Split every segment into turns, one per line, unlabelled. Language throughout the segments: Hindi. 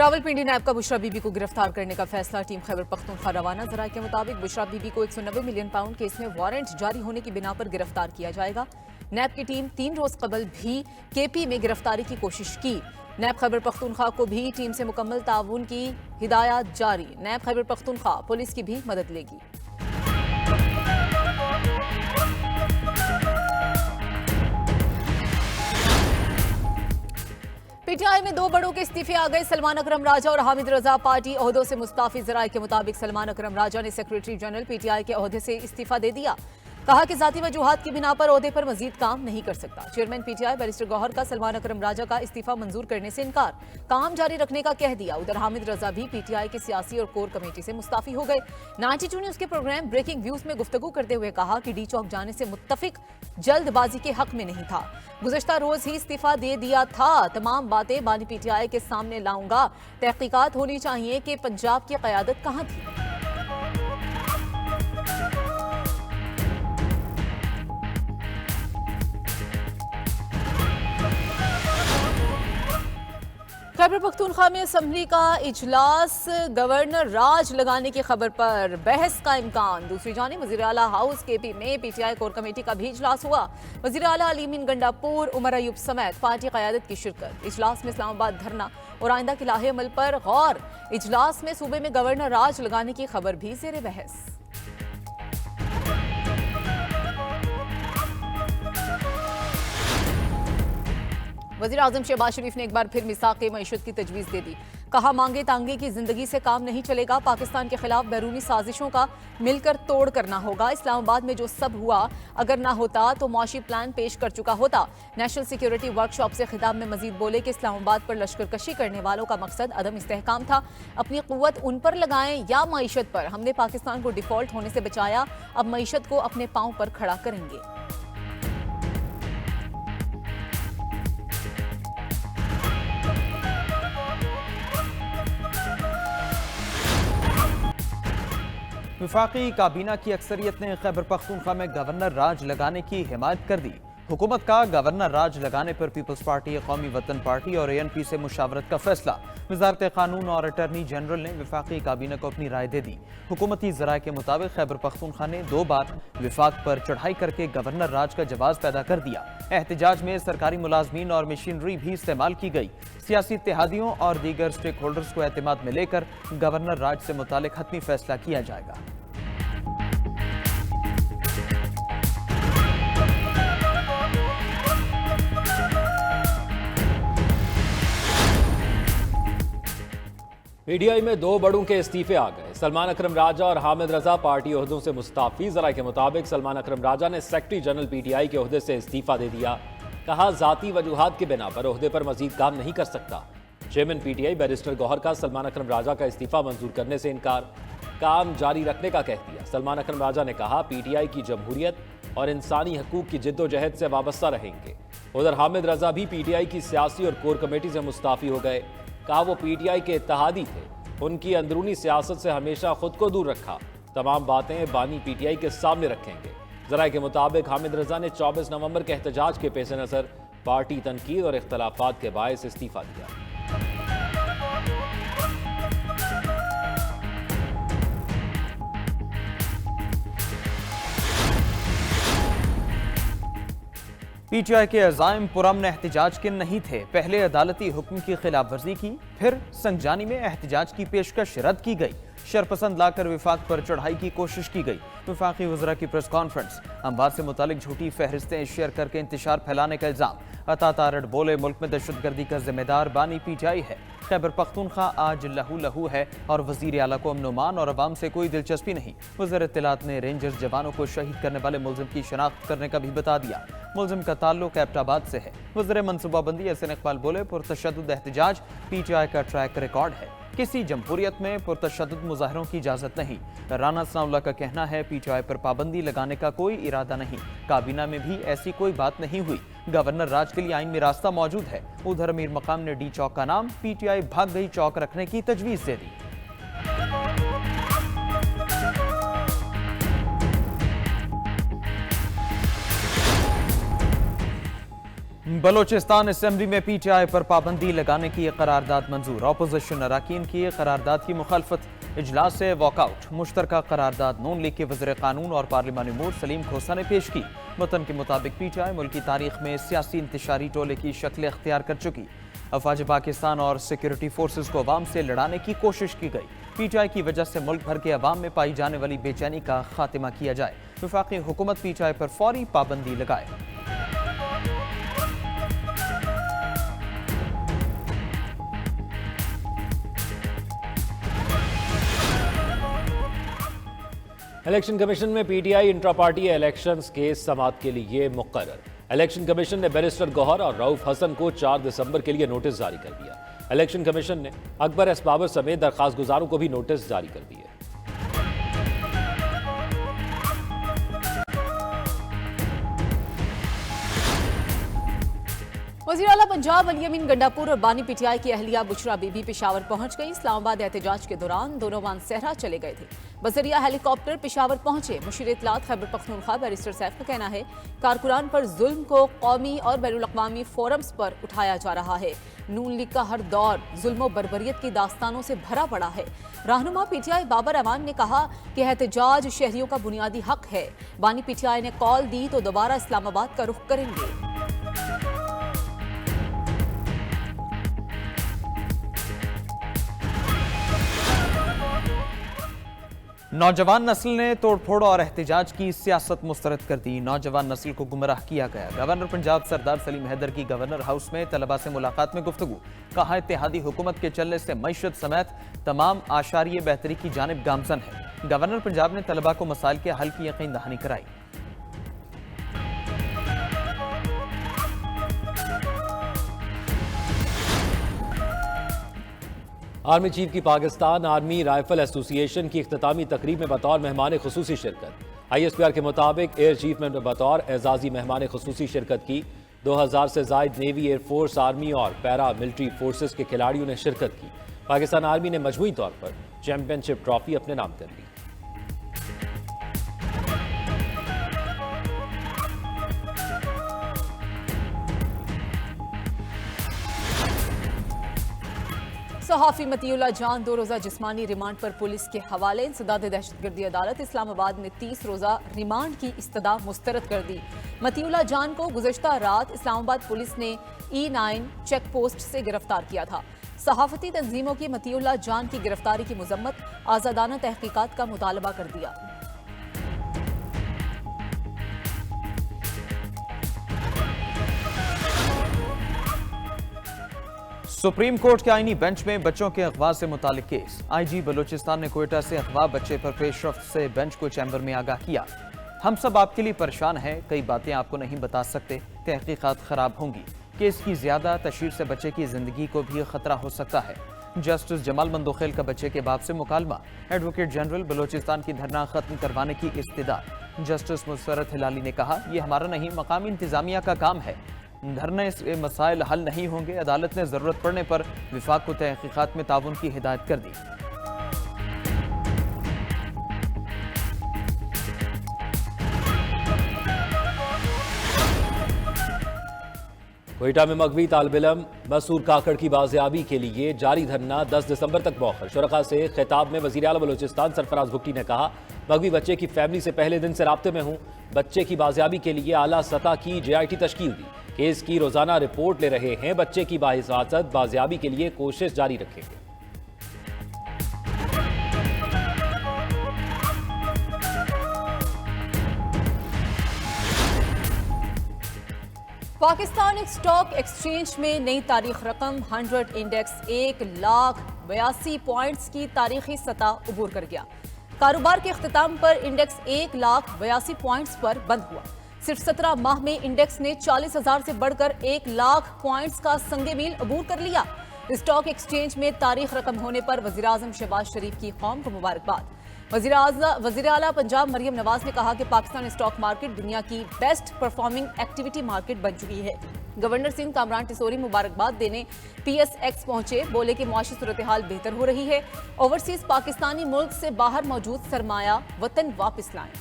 रावलपिंडी नैब का बुशरा बीबी को गिरफ्तार करने का फैसला। टीम खैबर पख्तूनख्वा रवाना। जराये के मुताबिक बुशरा बीबी को 190 मिलियन पाउंड केस में वारंट जारी होने की बिना पर गिरफ्तार किया जाएगा। नैब की टीम 3 रोज कबल भी केपी में गिरफ्तारी की कोशिश की। नैब खैबर पख्तूनख्वा को भी टीम से मुकम्मल ताउन की हिदायत जारी। नैब खैबर पख्तूनख्वा पुलिस की भी मदद लेगी। पीटीआई में 2 बड़ों के इस्तीफे आ गए। सलमान अकरम राजा और हामिद रजा पार्टी ओहदों से मुस्ताफी। जराये के मुताबिक सलमान अकरम राजा ने सेक्रेटरी जनरल पीटीआई के ओहदे से इस्तीफा दे दिया। कहा कि जाती वजूहात की बिना पर ओहदे पर मजीद काम नहीं कर सकता। चेयरमैन पीटीआई बैरिस्टर गौहर का सलमान अकरम राजा का इस्तीफा मंजूर करने से इनकार, काम जारी रखने का कह दिया। उधर हामिद रजा भी पीटीआई की सियासी और कोर कमेटी से मुस्ताफी हो गए। 92 न्यूज के प्रोग्राम ब्रेकिंग व्यूज में गुफ्तगू करते हुए कहा कि डी चौक जाने से मुत्तफिक जल्दबाजी के हक में नहीं था। गुज़श्ता रोज ही इस्तीफा दे दिया था। तमाम बातें बानी पीटीआई के सामने लाऊंगा। तहकीकात होनी चाहिए कि पंजाब की क़यादत कहां थी। खैबर पख्तूनख्वा में असम्बली का इजलास, गवर्नर राज लगाने की खबर पर बहस का इम्कान। दूसरी जानिब वज़ीर आला हाउस केपी में पीटीआई कोर कमेटी का भी इजलास हुआ। वज़ीर आला अलीमीन गंडापुर, उमर अयूब समेत पार्टी क़यादत की शिरकत। इजलास में इस्लामाबाद धरना और आइंदा के लाहे अमल पर गौर। इजलास में सूबे में गवर्नर राज लगाने की खबर भी ज़ेरे बहस। वज़ीर आज़म शहबाज शरीफ ने एक बार फिर मिसाक़े मईशत की तजवीज़ दे दी। कहा मांगे तांगे की जिंदगी से काम नहीं चलेगा। पाकिस्तान के खिलाफ बैरूनी साजिशों का मिलकर तोड़ करना होगा। इस्लामाबाद में जो सब हुआ अगर ना होता तो मुआशी प्लान पेश कर चुका होता। नेशनल सिक्योरिटी वर्कशॉप से खिताब में मजीद बोले कि इस्लामाबाद पर लश्कर कशी करने वालों का मकसद अदम इस्तेहकाम था। अपनी कुव्वत उन पर लगाएं या मईशत पर। हमने पाकिस्तान को डिफॉल्ट होने से बचाया, अब मईशत को अपने पांव पर खड़ा करेंगे।
वफाकी काबीना की अक्सरियत ने खैबर पख्तूनख्वा में गवर्नर राज लगाने की हिमायत कर दी। हुकूमत का गवर्नर राज लगाने पर पीपल्स पार्टी, कौमी वतन पार्टी और ANP से मुशावरत का फैसला। वजारत कानून और अटर्नी जनरल ने वफाकी काबीना को अपनी राय दे दी। हुकूमती ज़राए के मुताबिक खैबर पख्तूनख्वा ने 2 बार विफाक पर चढ़ाई करके गवर्नर राज का जवाब पैदा कर दिया। एहतजाज में सरकारी मुलाजमीन और मशीनरी भी इस्तेमाल की गई। सियासी इत्तेहादियों और दीगर स्टेक होल्डर्स को एतमाद में लेकर गवर्नर राज से मुतालिक हतमी फैसला किया जाएगा।
पीटीआई में 2 बड़ों के इस्तीफे आ गए। सलमान अकरम राजा और हामिद रजा पार्टी ओहदों से मुस्ताफी। जराये के मुताबिक सलमान अकरम राजा ने सेक्रेटरी जनरल पीटीआई के ओहदे से इस्तीफा दे दिया। कहा जाती वजूहात की बिना पर ओहदे पर मजीद काम नहीं कर सकता। चेयरमैन पीटीआई बैरिस्टर गौहर का सलमान अकरम राजा का इस्तीफा मंजूर करने से इनकार, काम जारी रखने का कह दिया। सलमान अकरम राजा ने कहा पीटीआई की जमहूरियत और इंसानी हकूक की जिद्दोजहद से वाबस्ता रहेंगे। उधर हामिद रजा भी पीटीआई की सियासी और कोर कमेटी से मुस्ताफी हो गए। कहा वो पीटीआई के इत्तेहादी थे, उनकी अंदरूनी सियासत से हमेशा खुद को दूर रखा। तमाम बातें बानी पीटीआई के सामने रखेंगे। जराये के मुताबिक हामिद रजा ने 24 नवंबर के एहतजाज के पेश नज़र पार्टी तनकीद और इख्तलाफात के बायस इस्तीफा दिया।
पीटीआई के अज़ाइम पुरअमन एहतजाज के नहीं थे। पहले अदालती हुक्म की खिलाफ वर्जी की, फिर संजानी में एहतजाज की पेशकश रद्द की गई। शरपसंद लाकर विफाक पर चढ़ाई की कोशिश की गई। वफाकी वज़रा की प्रेस कॉन्फ्रेंस। अमवात से मुतालिक झूठी फहरिस्तें शेयर करके इंतशार फैलाने का इल्ज़ाम। अता तारड़ बोले मुल्क में दहशतगर्दी का जिम्मेदार बानी पीटीआई है। खैबर पख्तूनख्वा आज लहू लहू है और वज़ीर आला को अमन-ओ-मान और अवाम से कोई दिलचस्पी नहीं। वज़ीर इत्तलात ने रेंजर्स जवानों को शहीद करने वाले मुलजिम की शनाख्त करने का भी बता दिया। मुलजिम का ताल्लुक एबटाबाद से है। वज़ीर मनसूबाबंदी एहसन इकबाल बोले पुरतशद्दुद एहतजाज पीटीआई का ट्रैक रिकॉर्ड है। किसी जमहूरियत में पुरतशद्दुद मुजाहरों की इजाजत नहीं। राना सनाउल्लाह का कहना है पीटीआई पर पाबंदी लगाने का कोई इरादा नहीं। काबीना में भी ऐसी कोई बात नहीं हुई। गवर्नर राज के लिए आइन में रास्ता मौजूद है। उधर अमीर मकाम ने डी चौक का नाम पीटीआई भाग गई चौक रखने की तजवीज़ दे दी। बलोचिस्तान असेंबली में पीटीआई पर पाबंदी लगाने की करारदाद मंजूर। ऑपोजिशन अरकान की करारदाद की मुखालफत। इजलास से वॉकआउट। मुश्तरका करारदाद नून लीग के वज़ीर कानून और पार्लिमानी उमूर सलीम खोसा ने पेश की। मतन के मुताबिक पीटीआई मुल्क की तारीख में सियासी इंतशारी टोले की शक्ल अख्तियार कर चुकी। अफवाज पाकिस्तान और सिक्योरिटी फोर्सेज को अवाम से लड़ाने की कोशिश की गई। पीटीआई की वजह से मुल्क भर के अवाम में पाई जाने वाली बेचैनी का खात्मा किया जाए। वफाकी हुकूमत पीटीआई पर फौरी पाबंदी लगाए।
इलेक्शन कमीशन में पीटीआई इंट्रा पार्टी इलेक्शंस के समाअत के लिए मुकर्रर। इलेक्शन कमीशन ने बैरिस्टर गौहर और रऊफ हसन को 4 दिसंबर के लिए नोटिस जारी कर दिया। इलेक्शन कमीशन ने अकबर एस बाबर समेत दरखास्त गुजारों को भी नोटिस जारी कर दिए।
वज़ीर आला पंजाब अली अमीन गंडापुर और बानी पीटीआई की अहलिया बुशरा बीबी पेशावर पहुंच गई। इस्लामाबाद एहतजाज के दौरान दोनों मानसहरा चले गए थे। बजरिया हेलीकॉप्टर पेशावर पहुंचे। मुशीर इत्तलात खैबर पख्तूनख्वा बैरिस्टर सैफ का कहना है कारकुनान पर जुल्म को कौमी और बैनुल-अक़वामी फोरम्स पर उठाया जा रहा है। नून लीग का हर दौर जुल्म बर्बरियत की दास्तानों से भरा पड़ा है। रहनुमा पीटीआई बाबर अमान ने कहा कि एहतजाज शहरियों का बुनियादी हक है। बानी पीटीआई ने कॉल दी तो दोबारा इस्लामाबाद का रुख करेंगे।
नौजवान नस्ल ने तोड़फोड़ और एहतजाज की सियासत मुस्तरद कर दी। नौजवान नस्ल को गुमराह किया गया। गवर्नर पंजाब सरदार सलीम हैदर की गवर्नर हाउस में तलबा से मुलाकात में गुफ्तगू। कहा इत्तेहादी हुकूमत के चलने से मईशत समेत तमाम आशारिये बेहतरी की जानिब गामजन है। गवर्नर पंजाब ने तलबा को मसाइल के हल की यकीन दहानी कराई।
आर्मी चीफ की पाकिस्तान आर्मी राइफल एसोसिएशन की इख्तितामी तकरीब में बतौर मेहमान खुसूसी शिरकत। ISPR के मुताबिक एयर चीफ ने बतौर एजाजी मेहमान खुसूसी शिरकत की। 2000 से जायद नेवी, एयरफोर्स, आर्मी और पैरा मिलिट्री फोर्सेस के खिलाड़ियों ने शिरकत की। पाकिस्तान आर्मी ने मजमूई तौर पर चैंपियनशिप ट्रॉफी अपने नाम कर ली।
सहाफी मतीउल्लाह जान 2 रोज़ा जिस्मानी रिमांड पर पुलिस के हवाले। इंसदाद दहशतगर्दी अदालत इस्लामाबाद ने 30 रोज़ा रिमांड की इस्तदा मुस्तरद कर दी। मतीउल्लाह जान को गुज़श्ता रात इस्लामाबाद पुलिस ने E9 चेक पोस्ट से गिरफ्तार किया था। सहाफती तंजीमों की मतीउल्लाह जान की गिरफ्तारी की मुजम्मत, आज़ादाना तहकीकात का मुतालबा कर दिया।
सुप्रीम कोर्ट के आईनी बेंच में बच्चों के अगवा से मुतालिक केस। IG बलूचिस्तान ने क्वेटा से अगवा बच्चे पर पेशरफ्त से बेंच को चैम्बर में आगाह किया। हम सब आपके लिए परेशान हैं, कई बातें आपको नहीं बता सकते, तहकीकात खराब होंगी। केस की ज्यादा तशहीर से बच्चे की जिंदगी को भी खतरा हो सकता है। जस्टिस जमाल मंदोखेल का बच्चे के बाप से मुकालमा। एडवोकेट जनरल बलूचिस्तान की धरना खत्म करवाने की इस्तदा। जस्टिस मुसरत हिलाली ने कहा यह हमारा नहीं, मकामी इंतजामिया का काम है। धरने से मसाइल हल नहीं होंगे। अदालत ने जरूरत पड़ने पर विफाक को तहकीकात में ताउन की हिदायत कर दी।
क्वेटा में मगवी तालिब-इल्म मसूर काकड़ की बाजियाबी के लिए जारी धरना 10 दिसंबर तक मौखर। शुरका से खिताब में वज़ीर आला बलूचिस्तान सरफराज भुट्टी ने कहा मगवी बच्चे की फैमिली से पहले दिन से राब्ते में हूँ। बच्चे की बाजियाबी के लिए आला सतह की JIT तश्कील दी। केस की रोजाना रिपोर्ट ले रहे हैं। बच्चे की बाहिफाजत बाजियाबी के लिए कोशिश जारी रखेंगे।
पाकिस्तान स्टॉक एक्सचेंज में नई तारीख रकम 100 इंडेक्स 1,82 पॉइंट्स की तारीखी सतह उबूर कर गया। कारोबार के अख्तिताम पर इंडेक्स 1,82 पॉइंट्स पर बंद हुआ। सिर्फ 17 माह में इंडेक्स ने 40,000 से बढ़कर 1 लाख पॉइंट्स का संगे मील अबूर कर लिया। स्टॉक एक्सचेंज में तारीख रकम होने पर वज़ीर आज़म शहबाज शरीफ की कौम को मुबारकबाद। वज़ीर आला पंजाब मरियम नवाज ने कहा कि पाकिस्तान स्टॉक मार्केट दुनिया की बेस्ट परफॉर्मिंग एक्टिविटी मार्केट बन चुकी है। गवर्नर सिंह कामरान टिसोरी मुबारकबाद देने PSX पहुंचे। बोले कि मुआशी सूरत हाल बेहतर हो रही है। ओवरसीज पाकिस्तानी मुल्क से बाहर मौजूद सरमाया वतन वापस लाएं।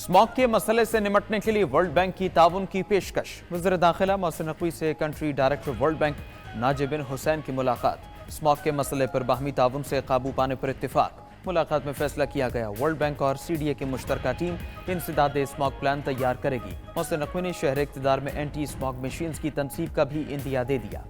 स्मॉग के मसले से निपटने के लिए वर्ल्ड बैंक की ताउन की पेशकश। वज़ीर दाखिला मोहसिन नकवी से country director World Bank Najib bin Hussain की मुलाकात। स्मॉग के मसले पर बाहमी ताउन से काबू पाने पर इत्तेफाक। मुलाकात में फैसला किया गया वर्ल्ड बैंक और CDA की मुश्तरका टीम इंसदाद स्मॉग प्लान तैयार करेगी। मोहसिन नकवी ने शहर इक़्तिदार में एंटी स्मॉग मशीन्स की तनसीब का भी इंदिया दे दिया।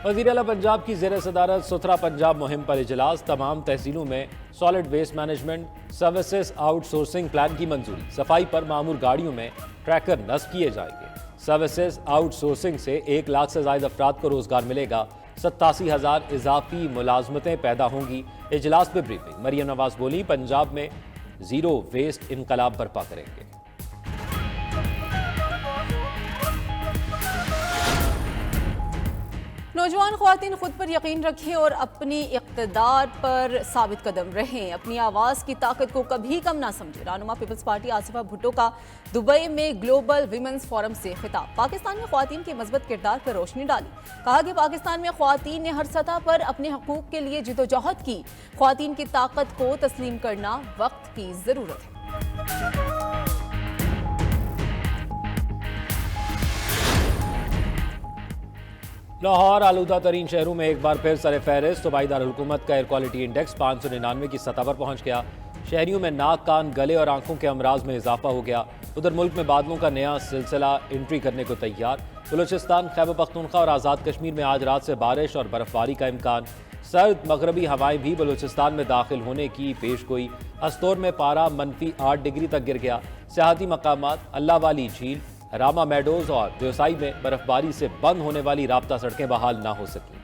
वज़ीर आला पंजाब की ज़ेर सदारत सुथरा पंजाब मुहिम पर इजलास। तमाम तहसीलों में solid waste management services outsourcing plan की मंजूरी। सफाई पर मामूर गाड़ियों में ट्रैकर नस्ब किए जाएंगे। सर्विसेज आउटसोर्सिंग से 1 लाख से ज़ायद अफराद को रोजगार मिलेगा। 87,000 इजाफी मुलाजमतें पैदा होंगी। इजलास में ब्रीफिंग। मरियम नवाज बोली, पंजाब में जीरो वेस्ट इनकलाब बर्पा करेंगे।
नौजवान ख्वातीन खुद पर यकीन रखें और अपनी इक़्तिदार पर साबित कदम रहें। अपनी आवाज़ की ताकत को कभी कम ना समझें। रहनुमा पीपल्स पार्टी आसिफा भुट्टो का दुबई में ग्लोबल वीमेंस फोरम से खिताब। पाकिस्तान में ख्वातीन के मजबूत किरदार पर रोशनी डाली। कहा कि पाकिस्तान में ख्वातीन ने हर सतह पर अपने हकूक़ के लिए जिदोजहद की। ख्वातीन की ताकत को तस्लीम करना वक्त की ज़रूरत है।
लाहौर आलूदा तरीन शहरों में एक बार फिर सर फहरिस्त। सूबाई दारुल-हुकूमत का एयर क्वालिटी इंडेक्स 599 की सतह पर पहुंच गया। शहरियों में नाक, कान, गले और आंखों के अमराज में इजाफा हो गया। उधर मुल्क में बादलों का नया सिलसिला एंट्री करने को तैयार। बलूचिस्तान, खैबर पख्तूनख्वा और आज़ाद कश्मीर में आज रात से बारिश और बर्फबारी का इम्कान। सर्द मगरबी हवाएं भी बलूचिस्तान में दाखिल होने की पेशगोई। अस्तोर में पारा -8 डिग्री तक गिर गया। सियाहती मकामात अल्लाह वाली झील, रामा मेडोज और व्यवसायी में बर्फबारी से बंद होने वाली राब्ता सड़कें बहाल ना हो सकी।